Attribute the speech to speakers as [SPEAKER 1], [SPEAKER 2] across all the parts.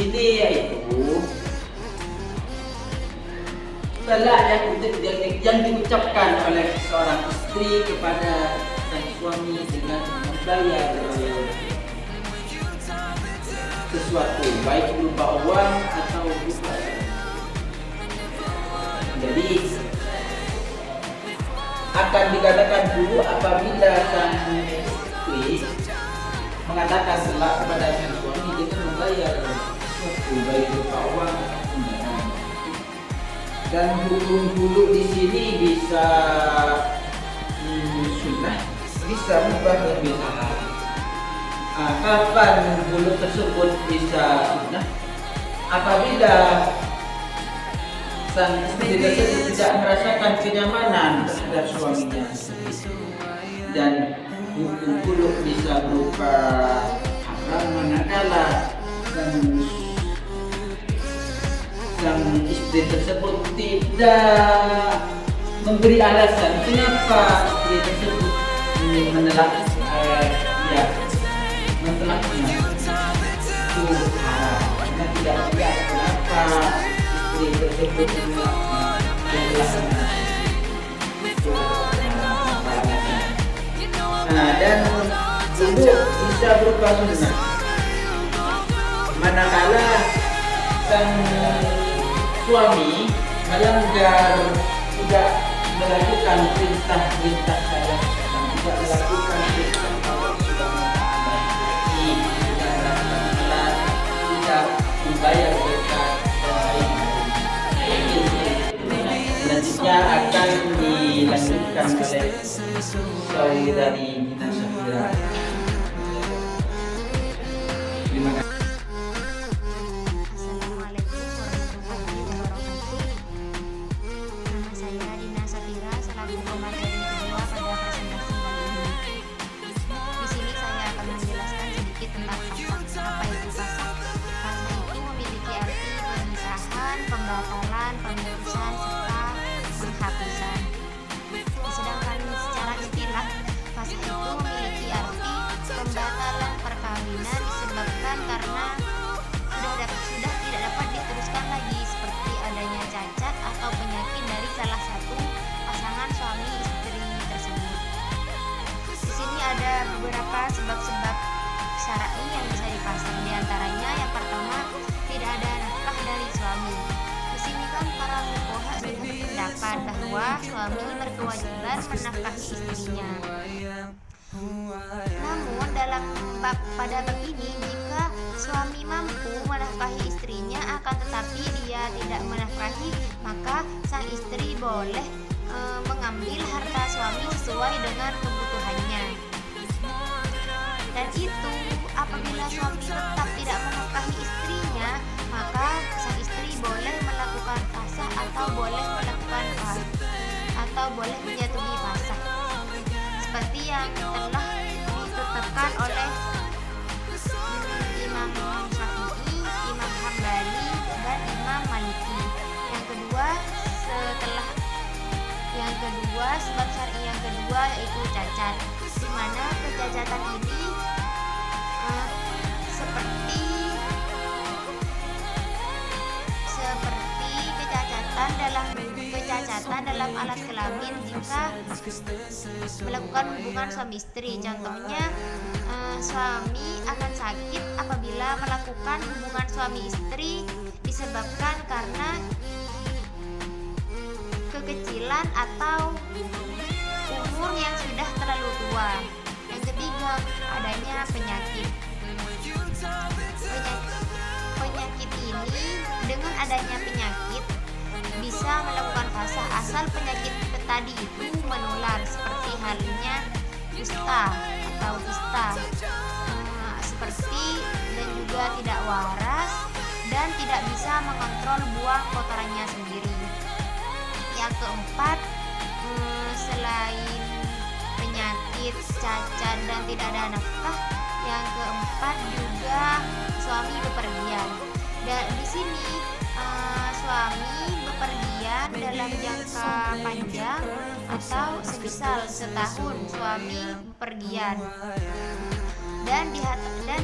[SPEAKER 1] sini yaitu talak yang diucapkan oleh seorang istri kepada sang suami dengan membayar sesuatu, baik berupa uang atau berupa. Jadi akan dikatakan dulu apabila sang istri mengatakan talak kepada sang suami dengan membayar sesuatu, baik berupa uang atau undangan. Dan hukum dulu di sini bisa sunnah, bisa mubah dan bisa haram. Kapan bulu tersebut bisa sunnah? Apabila sang istri tersebut tidak merasakan kenyamanan terhadap suaminya, dan hukum bulu bisa berupa haram manakala sang istri tersebut tidak memberi alasan kenapa istri tersebut menelak mentelaknya itu haram, karena tidak lihat kenapa istri tersebut menelaknya itu haram. Dan dulu bisa berupa sunnah manakala sang suami melanggar, tidak melakukan perintah-perintah saya, dan tidak melakukan perintah Allah Subhanahu wa Ta'ala, tidak membayar zakat dan lain-lain. Selanjutnya akan dilanjutkan oleh saudari Nina Syafira. Terima kasih.
[SPEAKER 2] Pembatalan, pemutusan, serta penghapusan. Sedangkan secara istilah, fasa itu memiliki arti pembatalan perkawinan disebabkan karena sudah tidak dapat diteruskan lagi, seperti adanya cacat atau penyakit dari salah satu pasangan suami istri tersebut. Di sini ada beberapa sebab-sebab syar'i yang bisa dipasang. Di antaranya yang pertama, tidak ada nafkah dari suami. Para fuqaha sudah berpendapat bahwa suami berkewajiban menafkahi istrinya. Namun pada bab ini, jika suami mampu menafkahi istrinya akan tetapi dia tidak menafkahi, maka sang istri boleh mengambil harta suami sesuai dengan kebutuhannya. Dan itu apabila suami tetap tidak menafkahi istrinya, maka sang istri boleh melakukan fasah atau boleh menjatuhi fasah, seperti yang telah ditetapkan oleh Imam Syafi'i, Imam Hambali, dan Imam Maliki. Yang kedua, sebab syar'i yang kedua yaitu cacat, di mana kecacatan ini seperti kecacatan dalam alat kelamin jika melakukan hubungan suami istri. Contohnya, suami akan sakit apabila melakukan hubungan suami istri disebabkan karena kekecilan atau umur yang sudah terlalu tua. Yang ketiga, adanya penyakit. Penyakit ini, dengan adanya penyakit bisa melakukan fasah asal penyakit tadi itu menular, seperti halnya kusta atau kista, seperti dan juga tidak waras dan tidak bisa mengontrol buang kotorannya sendiri. Yang keempat, selain penyakit, cacat, dan tidak ada nafkah, yang keempat juga suami bepergian. Dan di sini suami bepergian dalam jangka panjang atau semisal setahun suami bepergian, dan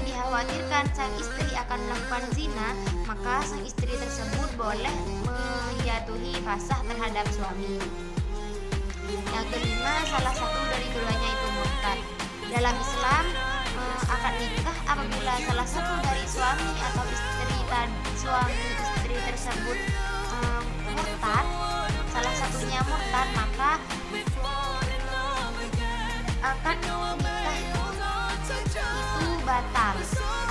[SPEAKER 2] dikhawatirkan sang istri akan melakukan zina, maka sang istri tersebut boleh menjatuhi fasakh terhadap suami. Yang kelima, salah satu dari keduanya itu murtad. Dalam Islam, akad nikah apabila salah satu dari suami atau istri tersebut murtad, salah satunya murtad, maka akad nikah itu batal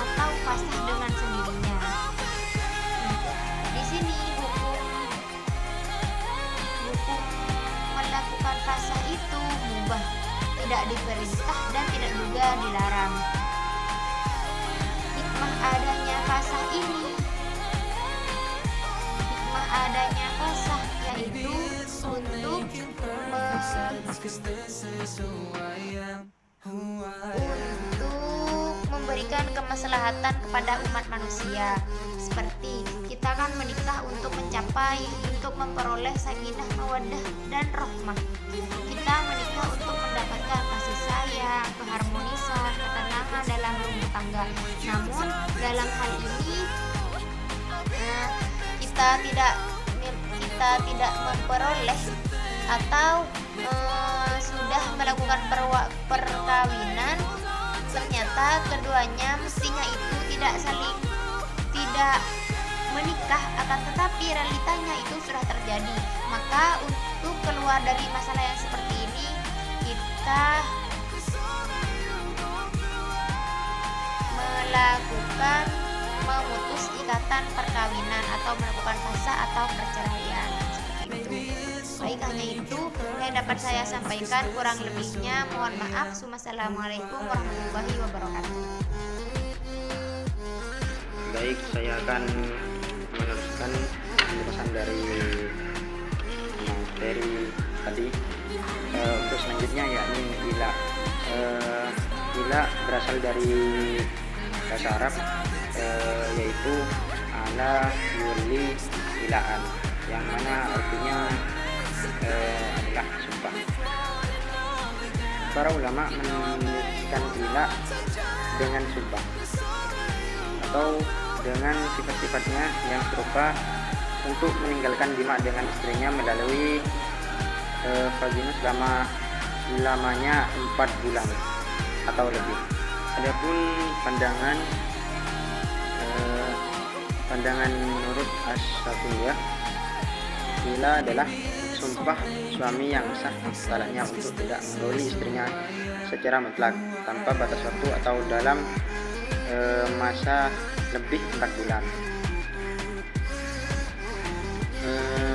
[SPEAKER 2] atau fasakh dengan sendirinya. Di sini hukum melakukan fasakh itu mubah, tidak diperintah dan tidak juga dilarang. Hikmah adanya fasakh yaitu untuk memberikan kemaslahatan kepada umat manusia. Seperti kita kan menikah untuk memperoleh sakinah, mawaddah dan rahmah. Kita menikah untuk mendapatkan kasih sayang, keharmonisan, ketenangan dalam rumah tangga. Namun dalam hal ini kita tidak memperoleh atau sudah melakukan perkawinan, ternyata keduanya mestinya itu tidak menikah, akan tetapi realitanya itu sudah terjadi. Maka untuk keluar dari masalah yang seperti ini, kita memutus ikatan perkawinan atau melakukan fasakh atau perceraian, seperti itu. Baik, hanya itu yang dapat saya sampaikan, kurang lebihnya mohon maaf. Wassalamualaikum warahmatullahi wabarakatuh.
[SPEAKER 3] Baik, saya akan meneruskan penjelasan dari materi tadi. Untuk selanjutnya yakni ila. Ila berasal dari bahasa Arab, yaitu ala yuli ilaan, yang mana artinya adalah sumpah. Para ulama mendefinisikan ila dengan sumpah atau dengan sifat-sifatnya yang serupa untuk meninggalkan jima dengan istrinya melalui vagina selama lamanya 4 bulan atau lebih. Adapun pandangan menurut Asy-Syafi'iyah, ila adalah sumpah suami yang sah talaknya untuk tidak menggauli istrinya secara mutlak tanpa batas waktu atau dalam masa lebih 4 bulan.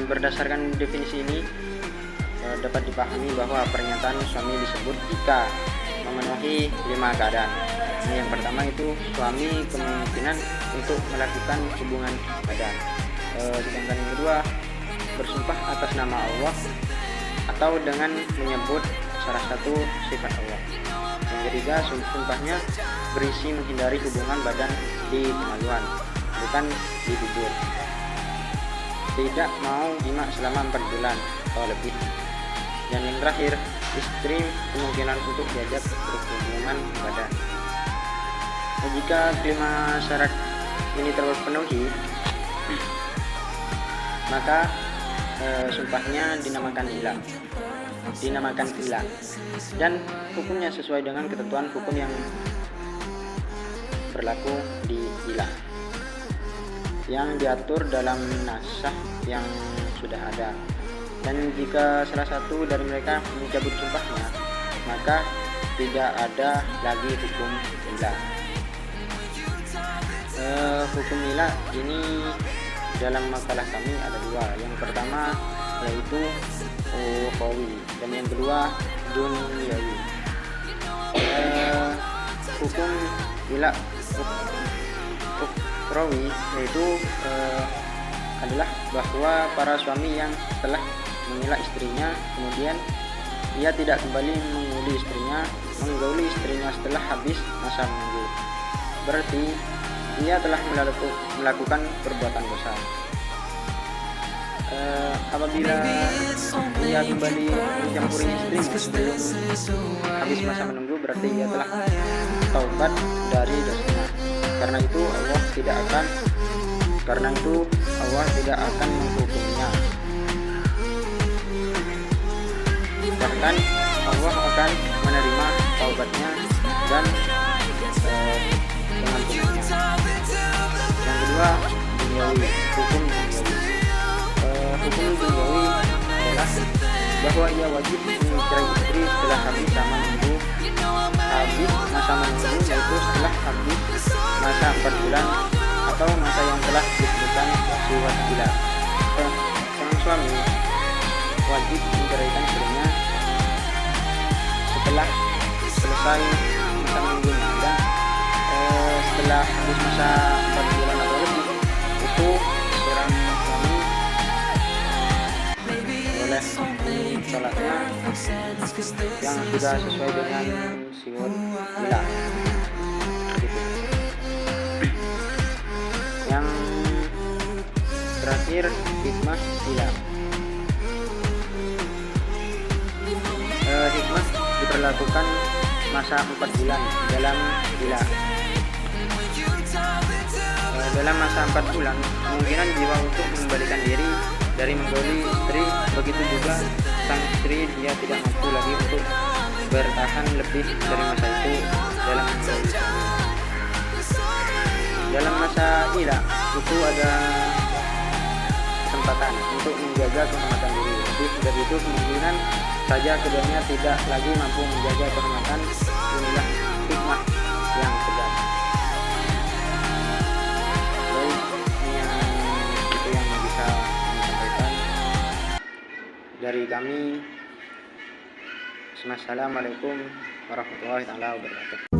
[SPEAKER 3] Berdasarkan definisi ini dapat dipahami bahwa pernyataan suami disebut jika memenuhi 5 keadaan. Yang pertama itu suami kemungkinan untuk melakukan hubungan badan. Sedangkan yang kedua, bersumpah atas nama Allah atau dengan menyebut salah satu sifat Allah. Yang ketiga, sumpahnya berisi menghindari hubungan badan di kemaluan, bukan di bibir. Tidak mau jima selama 4 bulan atau lebih. Dan yang terakhir, istri kemungkinan untuk diajak berhubungan badan. Jika kelima syarat ini terpenuhi, maka sumpahnya dinamakan ila. Dan hukumnya sesuai dengan ketentuan hukum yang berlaku di ila yang diatur dalam nasah yang sudah ada. Dan jika salah satu dari mereka mencabut sumpahnya, maka tidak ada lagi hukum ila. Hukum ila ini dalam makalah kami ada 2. Yang pertama yaitu ukhawi dan yang kedua dunyawi. Hukum ila ukhrawi yaitu adalah bahwa para suami yang telah mengira istrinya kemudian ia tidak kembali menggauli istrinya setelah habis masa menunggu, berarti ia telah melakukan perbuatan dosa. Apabila ia kembali mencampuri istrinya sebelum habis masa menunggu, berarti ia telah taubat dari dosanya. Karena itu Allah tidak akan menghukumnya. Bahkan Allah akan menerima taubatnya dan pengampunannya. Yang kedua, duniawi, hukum duniawi. Hukum duniawi adalah bahwa ia wajib mencerai istri setelah habis masa menunggu, yaitu setelah habis masa 4 bulan atau masa yang telah disebutkan surat gila. Sang suami wajib menceraikan istrinya setelah selesai masa menunggunya, dan setelah habis masa 4 bulan atau lebih, itu seorang suami boleh sholatnya yang sudah sesuai dengan siwat gila. Yang terakhir, hikmah gila. Hikmah diperlakukan masa 4 bulan dalam gila. Dalam masa 4 bulan, kemungkinan jiwa untuk mengembalikan diri dari menggauli istri, begitu juga sang istri, dia tidak mampu lagi untuk bertahan lebih dari masa itu dalam menggauli suami. Dalam masa gila itu ada kesempatan untuk menjaga kehormatan diri. Lebih dari itu, kemungkinan saja keduanya tidak lagi mampu menjaga kehormatan. Inilah hikmah yang tegas. Itu yang bisa kami sampaikan dari kami. Assalamualaikum warahmatullahi wabarakatuh.